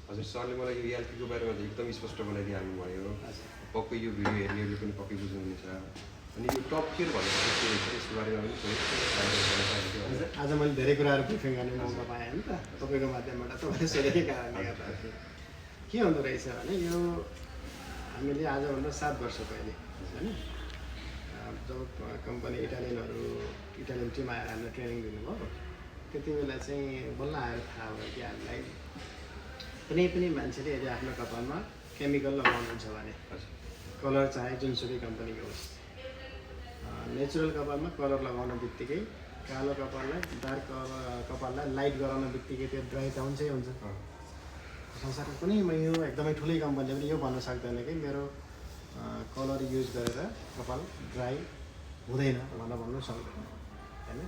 हजुर सरले मलाई यो ERP को बारेमा चाहिँ एकदम स्पष्ट बनाइदिइहाल्नु भयो। पक्कै यो भिडियो हेर्नेहरूले पनि पक्कै बुझ्नुहुनेछ। अनि यो टप केयर भनेको के रहेछ यसको बारेमा पनि हजुर, आज मैले धेरै कुराहरू ब्रिफिङ गर्ने मौका पाएँ नि त तपाईँको माध्यमबाट। तपाईँले सोधेकै कारणले गर्दाखेरि के हुँदो रहेछ भने यो हामीले आजभन्दा 7 वर्ष पहिले होइन जब कम्पनी इटालियन टिम आएर हामीलाई ट्रेनिङ दिनुभयो, त्यति बेला चाहिँ बल्ल आएर थाहा भयो कि हामीलाई कुनै पनि मान्छेले यदि आफ्नो कपालमा केमिकल लगाउनुहुन्छ भने कलर चाहे जुनसुकै कम्पनीको होस्, नेचुरल कपालमा कलर लगाउन बित्तिकै कालो कपाललाई डार्क कपाललाई लाइट गराउन बित्तिकै त्यो ड्राई त हुन्छै हुन्छ। संसारको कुनै यो एकदमै ठुलै कम्पनीले पनि यो भन्न सक्दैन कि मेरो कलर युज गरेर कपाल ड्राई हुँदैन भन्नु सक्दैन होइन।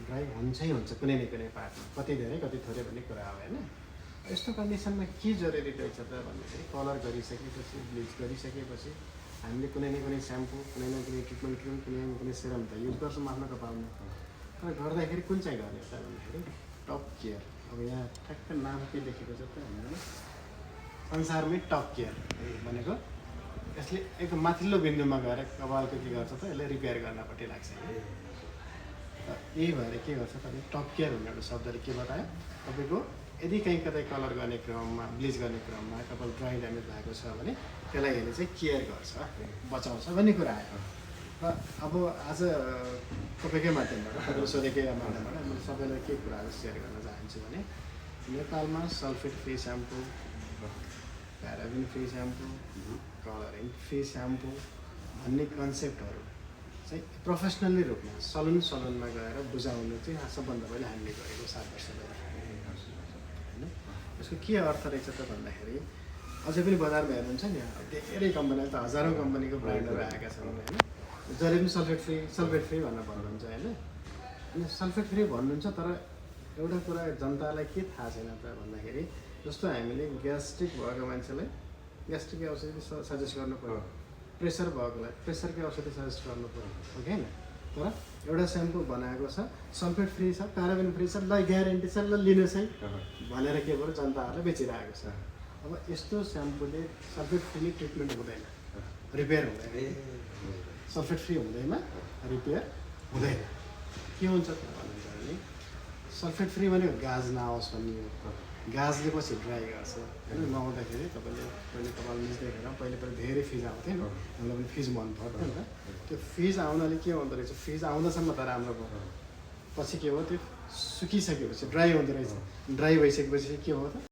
ड्राई हुन्छै हुन्छ कुनै न कुनै पार्टमा, कति धेरै कति थोरै भन्ने कुरा हो होइन। यस्तो कन्डिसनमा के जरुरी रहेछ त भन्दाखेरि कलर गरिसकेपछि ब्लिच गरिसकेपछि हामीले कुनै न कुनै स्याम्पू, कुनै न कुनै ट्रिटमेन्ट क्रिम, कुनै न कुनै सेरम त युज गर्छौँ आफ्नो कपालमा। तर गर्दाखेरि कुन चाहिँ गर्ने त भन्दाखेरि टप केयर। अब यहाँ ठ्याक्क नाम के लेखेको छ त भन्दैन, संसारमै टप केयर भनेको यसले एक माथिल्लो बिन्दुमा गएर कपालको के गर्छ त यसले रिपेयर गर्नपट्टि लाग्छ। यही भएर के गर्छ तपाईँ टप केयर भन्ने एउटा शब्दले के बतायो तपाईँको यदि कहीँ कतै कलर गर्ने क्रममा ब्लिच गर्ने क्रममा कपाल ड्राई ड्यामेज भएको छ भने त्यसलाई यसले चाहिँ केयर गर्छ, बचाउँछ भन्ने कुरा आयो। र अब आज तपाईँकै माध्यमबाट तपाईँले सोधेकै माध्यमबाट मैले सबैलाई के कुराहरू सेयर गर्न चाहन्छु भने नेपालमा sulphate free shampoo, प्याराबिन free shampoo, colouring free shampoo भन्ने कन्सेप्टहरू चाहिँ प्रोफेसनली रूपमा सलुनमा गएर बुझाउनु चाहिँ सबभन्दा पहिले हामीले गरेको 7 वर्ष पहिले होइन। यसको के अर्थ रहेछ त भन्दाखेरि अझै पनि बजारमा हेर्नुहुन्छ नि धेरै कम्पनी, त हजारौँ कम्पनीको ब्रान्डहरू आएका छन् होइन। जहिले पनि सल्फेट फ्री भनेर भन्नुहुन्छ होइन। अनि सल्फेट फ्री भन्नुहुन्छ तर एउटा कुरा जनतालाई के थाहा छैन त भन्दाखेरि जस्तो हामीले ग्यास्ट्रिक भएको मान्छेलाई ग्यास्ट्रिककै औषधि सजेस्ट गर्नु पर्यो, प्रेसर भएकोलाई प्रेसरकै औषधि सजेस्ट गर्नु पर्यो हो कि होइन। तर एउटा स्याम्पू बनाएको छ सल्फेट फ्री छ, प्याराबिन फ्री छ, ल ग्यारेन्टी छ, ल लिनुहोस् है भनेर के भयो जनताहरूले बेचिरहेको छ। अब यस्तो स्याम्पूले सल्फेट फ्री ट्रिटमेन्ट हुँदैन, रिपेयर हुँदैन। सल्फेट फ्री हुँदैमा रिपेयर हुँदैन। के हुन्छ त भन्दाखेरि सल्फेट फ्री भनेको गाज नआओस् भन्ने हो। गाजले पछि ड्राई गर्छ होइन। नहुँदाखेरि तपाईँले पहिले कपाल मिच्दैखेर पहिले धेरै फिज आउँथ्यो नि, हामीलाई पनि फिज मन पर्थ्यो नि त। त्यो फिज आउनाले के हुँदो रहेछ, फिज आउँदासम्म त राम्रो भयो, पछि के हो त्यो सुकिसकेपछि ड्राई हुँदो रहेछ। ड्राई भइसकेपछि के हो त